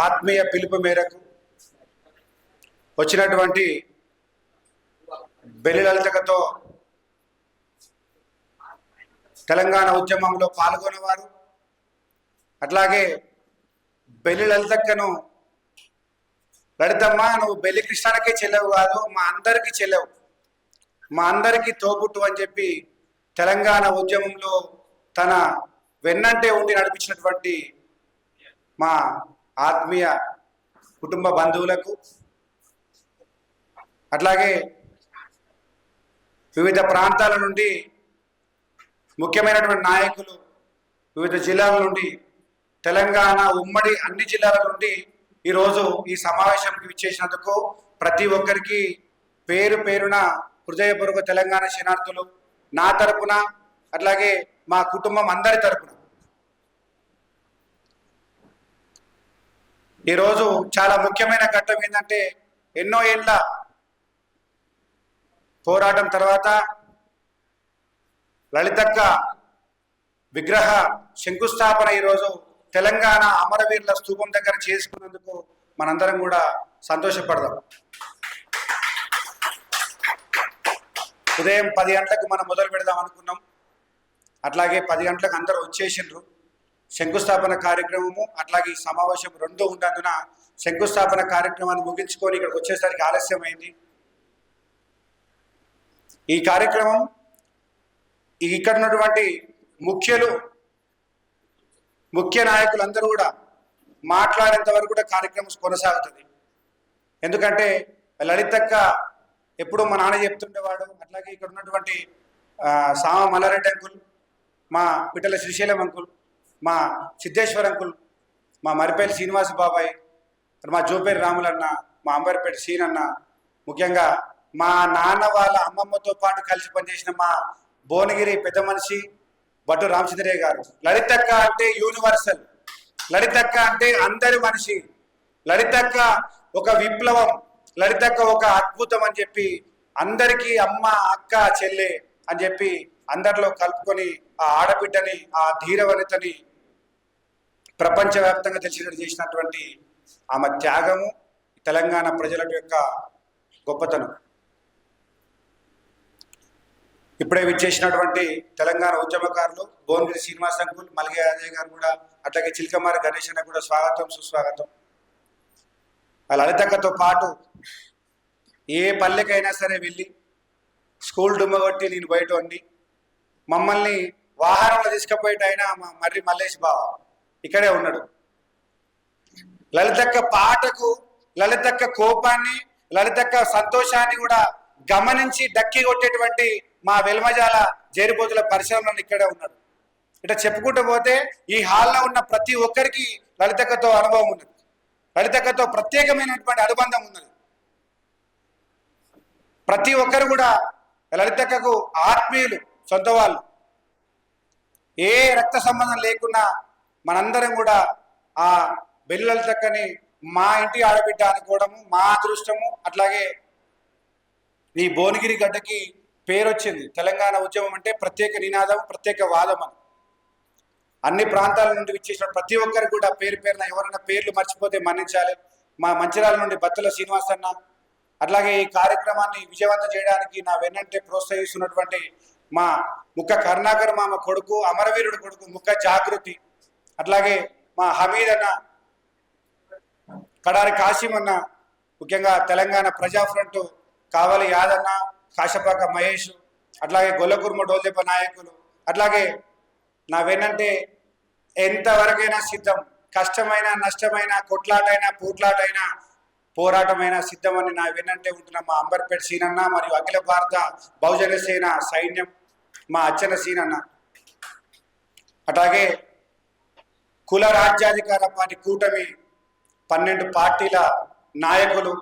ఆత్మీయ పిలుపు మేరకు వచ్చినటువంటి బెల్లి లలితకతో తెలంగాణ ఉద్యమంలో పాల్గొనేవారు, అట్లాగే బెల్లి లలితక్కను లలితమ్మ నువ్వు బెల్లి కృష్ణానికే చెల్లెవు కాదు, మా అందరికీ చెల్లెవు, మా అందరికీ తోబుట్టు అని చెప్పి తెలంగాణ ఉద్యమంలో తన వెన్నంటే ఉండి నడిపించినటువంటి మా ఆత్మీయ కుటుంబ బంధువులకు, అట్లాగే వివిధ ప్రాంతాల నుండి ముఖ్యమైనటువంటి నాయకులు వివిధ జిల్లాల నుండి, తెలంగాణ ఉమ్మడి అన్ని జిల్లాల నుండి ఈరోజు ఈ సమావేశానికి విచ్చేసినందుకు ప్రతి ఒక్కరికి పేరు పేరున హృదయపూర్వక తెలంగాణ శరణార్థులు నా తరపున, అట్లాగే మా కుటుంబం అందరి తరపున. ఈరోజు చాలా ముఖ్యమైన ఘట్టం ఏంటంటే, ఎన్నో ఏళ్ళ పోరాటం తర్వాత లలితక్క విగ్రహ శంకుస్థాపన ఈరోజు తెలంగాణ అమరవీరుల స్తూపం దగ్గర చేసుకున్నందుకు మనందరం కూడా సంతోషపడదాం. ఉదయం 10 గంటలకు మనం మొదలు పెడదాం అనుకున్నాం, అట్లాగే 10 గంటలకు అందరూ వచ్చేసిండ్రు. శంకుస్థాపన కార్యక్రమము అట్లాగే ఈ సమావేశం రెండు ఉన్నందున శంకుస్థాపన కార్యక్రమాన్ని ముగించుకొని ఇక్కడికి వచ్చేసరికి ఆలస్యమైంది. ఈ కార్యక్రమం ఇక్కడ ఉన్నటువంటి ముఖ్య నాయకులందరూ కూడా మాట్లాడేంత వరకు కూడా కార్యక్రమం కొనసాగుతుంది. ఎందుకంటే లలితక్క ఎప్పుడు మా నాన్న చెప్తుండేవాడు, అట్లాగే ఇక్కడ ఉన్నటువంటి సామ మల్లారెడ్డి అంకుల్, మా పిట్టల శ్రీశైలం అంకుల్, మా సిద్ధేశ్వర్ అంకుల్, మా మరిపల్లి శ్రీనివాస బాబాయ్, మా జోపేరి రాములన్న, మా అంబర్పేట సీనన్న, ముఖ్యంగా మా నాన్న వాళ్ళ అమ్మమ్మతో పాటు కలిసి పనిచేసిన మా భువనగిరి పెద్ద మనిషి భట్టు రామచంద్రయ్య గారు. లలితక్క అంటే యూనివర్సల్, లలితక్క అంటే అందరి మనిషి, లలితక్క ఒక విప్లవం, లలితక్క ఒక అద్భుతం అని చెప్పి అందరికీ అమ్మ అక్క చెల్లె అని చెప్పి అందరిలో కలుపుకొని ఆ ఆడబిడ్డని, ఆ ధీరవనితని ప్రపంచవ్యాప్తంగా తెలిసినట్టు చేసినటువంటి ఆమె త్యాగము తెలంగాణ ప్రజల యొక్క గొప్పతనం. ఇప్పుడే విచ్చేసినటువంటి తెలంగాణ ఉద్యమకారులు భువనగిరి శ్రీనివాస్ అంకుల్, మల్గే అజయ్ గారు కూడా, అట్లాగే చిలకమారి గణేష్ అన్న కూడా స్వాగతం సుస్వాగతం. ఆ లలితక్కతో పాటు ఏ పల్లెకైనా సరే వెళ్ళి స్కూల్ డుమ్మగొట్టి నేను బయట వండి మమ్మల్ని వాహనంలో తీసుకుపోయేట అయినా మా మర్రి మల్లేష్ బావ ఇక్కడే ఉన్నాడు. లలితక్క పాటకు, లలితక్క కోపాన్ని, లలితక్క సంతోషాన్ని కూడా గమనించి డక్కి కొట్టేటువంటి మా వెల్మజాల జైరుబోతుల పరిశ్రమలను ఇక్కడే ఉన్నాడు. ఇట్లా చెప్పుకుంటూ పోతే ఈ హాల్లో ఉన్న ప్రతి ఒక్కరికి లలితక్కతో అనుభవం ఉన్నది, లలితక్కతో ప్రత్యేకమైనటువంటి అనుబంధం ఉన్నది. ప్రతి ఒక్కరు కూడా లలితక్కకు ఆత్మీయులు, సొంత వాళ్ళు. ఏ రక్త సంబంధం లేకున్నా మనందరం కూడా ఆ బెల్లి లలితక్కని మా ఇంటి ఆడబిడ్డ అనుకోవడము మా అదృష్టము. అట్లాగే ఈ భువనగిరి గడ్డకి పేరు వచ్చింది. తెలంగాణ ఉద్యమం అంటే ప్రత్యేక నినాదం, ప్రత్యేక వాదం అని. అన్ని ప్రాంతాల నుండి విచ్చేసిన ప్రతి ఒక్కరు కూడా పేరు పేరున, ఎవరైనా పేర్లు మర్చిపోతే మన్నించాలి. మా మంచిర్యాల నుండి బత్తుల శ్రీనివాస్ అన్న, అట్లాగే ఈ కార్యక్రమాన్ని విజయవంతం చేయడానికి నా వెన్నంటే ప్రోత్సహిస్తున్నటువంటి మా ముక్క కరుణాకర్ మామ కొడుకు, అమరవీరుడు కొడుకు ముక్క జాగృతి, అట్లాగే మా హమీద్ అన్న, కడారి కాశీం అన్న, ముఖ్యంగా తెలంగాణ ప్రజా ఫ్రంట్ కావలి యాదన్న, కాశపాక మహేష్, అట్లాగే గొల్లకుర్మ డోల్దెప్ప నాయకులు, అట్లాగే నా వెన్నంటే ఎంతవరకైనా సిద్ధం, కష్టమైన నష్టమైన, కొట్లాటైనా పోట్లాటైనా పోరాటమైనా సిద్ధమని నా వెన్నంటే ఉంటున్న మా అంబర్పేట సీనన్న మరియు అఖిల భారత బహుజన సేన సైన్యం మా అచ్చన సీనన్న, అట్లాగే కుల రాజ్యాధికార పార్టీ కూటమి 12 పార్టీల నాయకులు,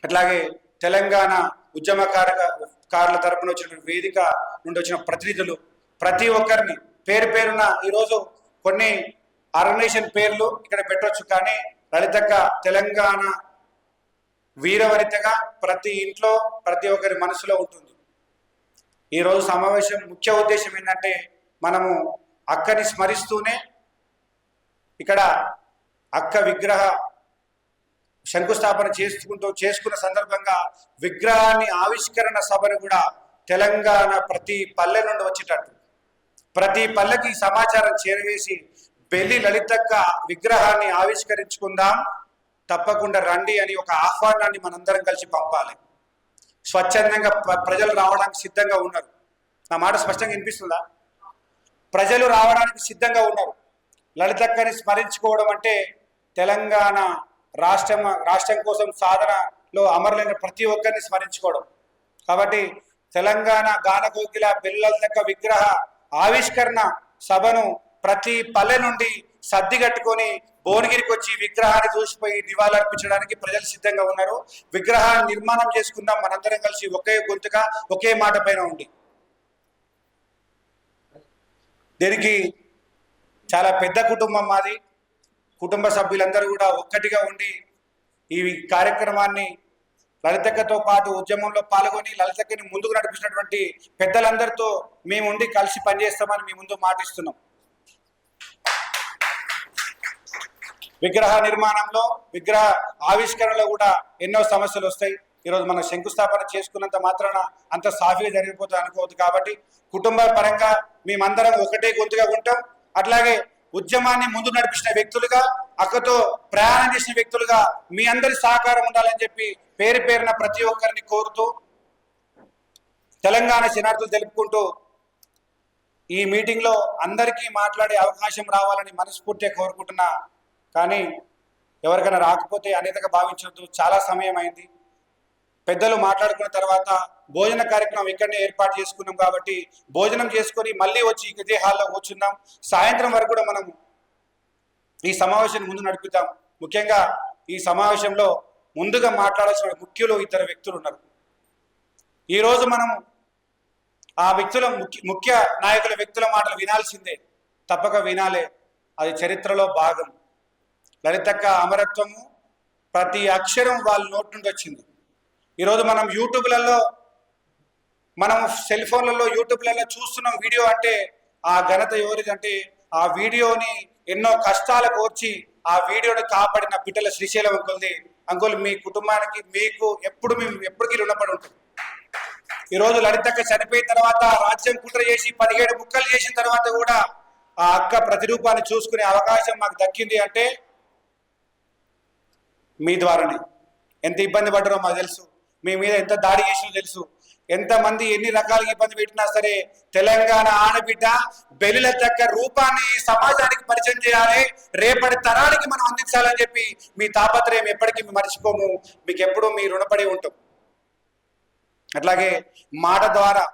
అట్లాగే తెలంగాణ ఉద్యమకారుల తరపున వచ్చిన వేదిక నుండి వచ్చిన ప్రతినిధులు, ప్రతి ఒక్కరిని పేరు పేరున ఈరోజు కొన్ని ఆర్గనైజేషన్ పేర్లు ఇక్కడ పెట్టవచ్చు, కానీ లలితక్క తెలంగాణ వీరవనితగా ప్రతి ఇంట్లో ప్రతి ఒక్కరి మనసులో ఉంటుంది. ఈరోజు సమావేశం ముఖ్య ఉద్దేశం ఏంటంటే, మనము అక్కని స్మరిస్తూనే ఇక్కడ అక్క విగ్రహ శంకుస్థాపన చేసుకున్న సందర్భంగా విగ్రహాన్ని ఆవిష్కరణ సభను కూడా తెలంగాణ ప్రతి పల్లె నుండి వచ్చేటట్టు ప్రతి పల్లెకి సమాచారం చేరవేసి బెల్లి లలితక్క విగ్రహాన్ని ఆవిష్కరించుకుందాం, తప్పకుండా రండి అని ఒక ఆహ్వానాన్ని మనందరం కలిసి పంపాలి. స్వచ్ఛందంగా ప్రజలు రావడానికి సిద్ధంగా ఉన్నారు. నా మాట స్పష్టంగా వినిపిస్తుందా? ప్రజలు రావడానికి సిద్ధంగా ఉన్నారు. లలితక్కని స్మరించుకోవడం అంటే తెలంగాణ రాష్ట్రం కోసం సాధనలో అమరులైన ప్రతి ఒక్కరిని స్మరించుకోవడం. కాబట్టి తెలంగాణ గానకోకిల బెల్లి లలితక్క విగ్రహ ఆవిష్కరణ సభను ప్రతి పల్లె నుండి సర్దిగట్టుకొని భువనగిరికి వచ్చి విగ్రహాన్ని చూసిపోయి నివాళులర్పించడానికి ప్రజలు సిద్ధంగా ఉన్నారు. విగ్రహాన్ని నిర్మాణం చేసుకుందాం మనందరం కలిసి ఒకే గొంతుగా ఒకే మాట పైన ఉండి. దీనికి చాలా పెద్ద కుటుంబం మాది. కుటుంబ సభ్యులందరూ కూడా ఒక్కటిగా ఉండి ఈ కార్యక్రమాన్ని లలితక్కతో పాటు ఉద్యమంలో పాల్గొని లలితక్కని ముందుకు నడిపించినటువంటి పెద్దలందరితో మేము ఉండి కలిసి పనిచేస్తామని మీ ముందు మాటిస్తున్నాం. విగ్రహ నిర్మాణంలో విగ్రహ ఆవిష్కరణలో కూడా ఎన్నో సమస్యలు వస్తాయి. ఈరోజు మనం శంకుస్థాపన చేసుకున్నంత మాత్రాన అంత సాఫీగా జరిగిపోతుంది అనుకోవద్దు. కాబట్టి కుటుంబ పరంగా మేమందరం ఒకటే గొంతుగా ఉంటాం. అట్లాగే ఉద్యమాన్ని ముందు నడిపించిన వ్యక్తులుగా, అక్కతో ప్రయాణం చేసిన వ్యక్తులుగా మీ అందరి సహకారం ఉండాలని చెప్పి పేరు పేరున ప్రతి ఒక్కరిని కోరుతూ తెలంగాణ శనార్థులు తెలుపుకుంటూ ఈ మీటింగ్లో అందరికీ మాట్లాడే అవకాశం రావాలని మనస్ఫూర్తిగా కోరుకుంటున్నా. కానీ ఎవరికైనా రాకపోతే అనేతగా భావించవద్దు. చాలా సమయం అయింది. పెద్దలు మాట్లాడుకున్న తర్వాత భోజన కార్యక్రమం ఇక్కడనే ఏర్పాటు చేసుకున్నాం. కాబట్టి భోజనం చేసుకొని మళ్ళీ వచ్చి ఇదే హాల్లో కూర్చున్నాం. సాయంత్రం వరకు కూడా మనం ఈ సమావేశాన్ని ముందు నడుపుతాం. ముఖ్యంగా ఈ సమావేశంలో ముందుగా మాట్లాడాల్సిన ముఖ్యులు ఇద్దరు వ్యక్తులు ఉన్నారు. ఈరోజు మనము ఆ వ్యక్తుల ముఖ్య నాయకుల వ్యక్తుల మాటలు వినాల్సిందే, తప్పక వినాలే. అది చరిత్రలో భాగం. లలితక్క అమరత్వము ప్రతి అక్షరం వాళ్ళ నోటి నుండి వచ్చింది. ఈరోజు మనం యూట్యూబ్లలో మనం సెల్ ఫోన్లలో యూట్యూబ్లలో చూస్తున్నాం వీడియో అంటే ఆ ఘనత ఎవరిదంటే ఆ వీడియోని ఎన్నో కష్టాలు కోర్చి ఆ వీడియోని కాపాడిన పిట్టల శ్రీశైలం అంకుల్ది. అంకుల్ మీ కుటుంబానికి మీకు మేము ఎప్పటికీ రుణపడి ఉంటాం. ఈరోజు లలితక్క చనిపోయిన తర్వాత రాజ్యం కుట్ర చేసి 17 ముక్కలు చేసిన తర్వాత కూడా ఆ అక్క ప్రతిరూపాన్ని చూసుకునే అవకాశం మాకు దక్కింది అంటే మీ ద్వారానే. ఎంత ఇబ్బంది పడ్డారో మాకు తెలుసు, మీ మీద ఎంత దాడి చేసినో తెలుసు, ఎంతమంది ఎన్ని రకాలుగా ఇబ్బంది పెట్టినా సరే తెలంగాణ ఆడబిడ్డ బెల్లి లలితక్క రూపాన్ని సమాజానికి పరిచయం చేయాలి, రేపటి తరానికి మనం అందించాలని చెప్పి మీ తాపత్రయం ఎప్పటికీ మర్చిపోము. మీకు ఎప్పుడూ మీ రుణపడి ఉంటాం. అట్లాగే మాట ద్వారా,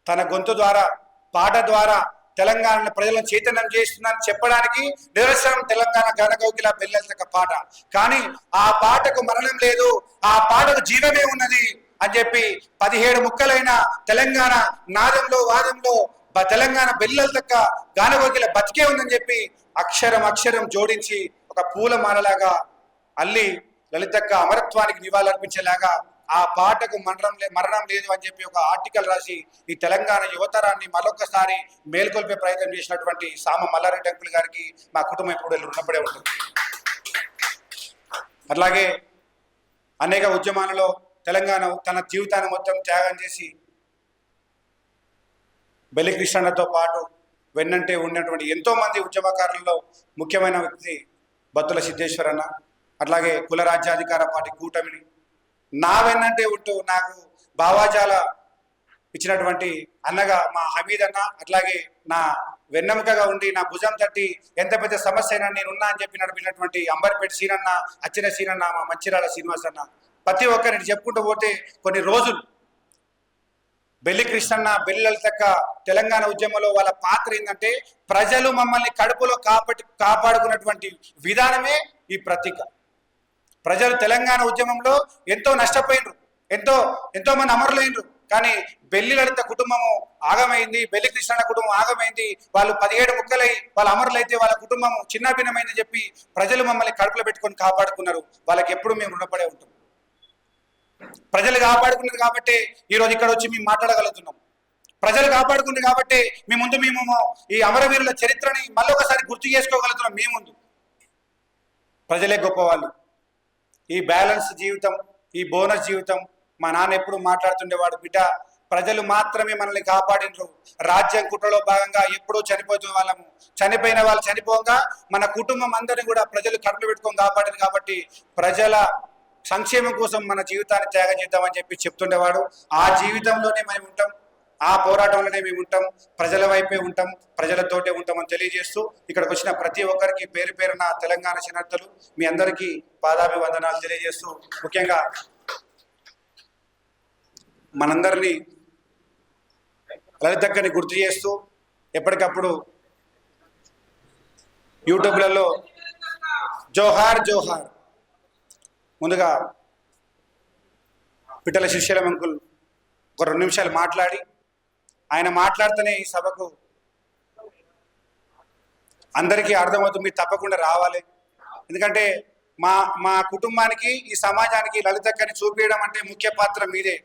తన గొంతు ద్వారా, పాట ద్వారా తెలంగాణ ప్రజలను చైతన్యం చేస్తుందని చెప్పడానికి నిదర్శనం తెలంగాణ గానకోకిల బెల్లి లలితక్క పాట. కానీ ఆ పాటకు మరణం లేదు, ఆ పాటకు జీవమే ఉన్నది అని చెప్పి 17 ముక్కలైన తెలంగాణ నాదంలో వాదంలో తెలంగాణ బెల్లి లలితక్క గానకోకిల బతికే ఉందని చెప్పి అక్షరం జోడించి ఒక పూలమాలలాగా అల్లి లలితక్క అమరత్వానికి నివాళులర్పించేలాగా ఆ పాటకు మరణం లేదు అని చెప్పి ఒక ఆర్టికల్ రాసి ఈ తెలంగాణ యువతరాన్ని మరొకసారి మేల్కొల్పే ప్రయత్నం చేసినటువంటి సామ మల్లారెడ్డి అంకుల్ గారికి మా కుటుంబం ఎప్పుడు రుణపడే ఉంటుంది. అట్లాగే అనేక ఉద్యమాలలో తెలంగాణ తన జీవితాన్ని మొత్తం త్యాగం చేసి బెల్లి కృష్ణన్నతో పాటు వెన్నంటే ఉన్నటువంటి ఎంతో మంది ఉద్యమకారులలో ముఖ్యమైన వ్యక్తి బత్తుల సిద్ధేశ్వరన్న. అట్లాగే కుల రాజ్యాధికార పార్టీ కూటమిని నా వెన్నంటే ఉంటూ నాకు భావాజాల ఇచ్చినటువంటి అన్నగా మా హమీద్ అన్న, అట్లాగే నా వెన్నెముకగా ఉండి నా భుజం తట్టి ఎంత పెద్ద సమస్య అయినా నేనున్నా అని చెప్పి నడిపినటువంటి అంబర్పేట సీనన్న, అచ్చిన సీనన్న, మా మంచిరాల శ్రీనివాస్ అన్న, ప్రతి ఒక్కరిని చెప్పుకుంటూ పోతే కొన్ని రోజులు బెల్లి కృష్ణన్న బెల్లి లలితక్క తెలంగాణ ఉద్యమంలో వాళ్ళ పాత్ర ఏంటంటే ప్రజలు మమ్మల్ని కడుపులో కాపాడుకున్నటువంటి విధానమే ఈ ప్రతీక. ప్రజలు తెలంగాణ ఉద్యమంలో ఎంతో నష్టపోయినరు, ఎంతో మంది అమరులైనరు. కానీ బెల్లి లలిత కుటుంబము ఆగమైంది, బెల్లి కృష్ణన్న కుటుంబం ఆగమైంది. వాళ్ళు 17 ముక్కలై వాళ్ళ అమరులైతే వాళ్ళ కుటుంబము చిన్న భిన్నమైందని చెప్పి ప్రజలు మమ్మల్ని కడుపులో పెట్టుకొని కాపాడుకున్నారు. వాళ్ళకి ఎప్పుడు మేము రుణపడే ఉంటాం. ప్రజలు కాపాడుకున్నారు కాబట్టి ఈరోజు ఇక్కడ వచ్చి మేము మాట్లాడగలుగుతున్నాం. ప్రజలు కాపాడుకున్నారు కాబట్టి మేము ఈ అమరవీరుల చరిత్రని మళ్ళొకసారి గుర్తు చేసుకోగలుగుతున్నాం. మీ ముందు ప్రజలే గొప్పవాళ్ళు. ఈ బ్యాలెన్స్ జీవితం, ఈ బోనస్ జీవితం మా నాన్న ఎప్పుడు మాట్లాడుతుండేవాడు, బిడ్డ ప్రజలు మాత్రమే మనల్ని కాపాడినరు, రాజ్యం కుట్రలో భాగంగా ఎప్పుడూ చనిపోతున్న వాళ్ళము, చనిపోయిన వాళ్ళు చనిపోగా మన కుటుంబం అందరినీ కూడా ప్రజలు కడుపులు పెట్టుకొని కాపాడారు, కాబట్టి ప్రజల సంక్షేమం కోసం మన జీవితాన్ని త్యాగం చేద్దామని చెప్పి చెప్తుండేవాడు. ఆ జీవితంలోనే మేము ఉంటాం, ఆ పోరాటంలోనే మేము ఉంటాం, ప్రజల వైపే ఉంటాం, ప్రజలతోటే ఉంటామని తెలియజేస్తూ ఇక్కడికి వచ్చిన ప్రతి ఒక్కరికి పేరు పేరున తెలంగాణ శరణార్థులు, మీ అందరికీ పాదాభివందనాలు తెలియజేస్తూ, ముఖ్యంగా మనందరినీ లలితక్కని గుర్తు చేస్తూ ఎప్పటికప్పుడు యూట్యూబ్లలో జోహార్ జోహార్, ముందుగా పిట్టల శ్రీశైలం అంకుల్ ఒక 2 నిమిషాలు మాట్లాడి, ఆయన మాట్లాడితేనే ఈ సభకు అందరికీ అర్థమవుతుంది, మీరు తప్పకుండా రావాలి. ఎందుకంటే మా కుటుంబానికి, ఈ సమాజానికి లలితక్కని చూపించడం అంటే ముఖ్య పాత్ర మీదే.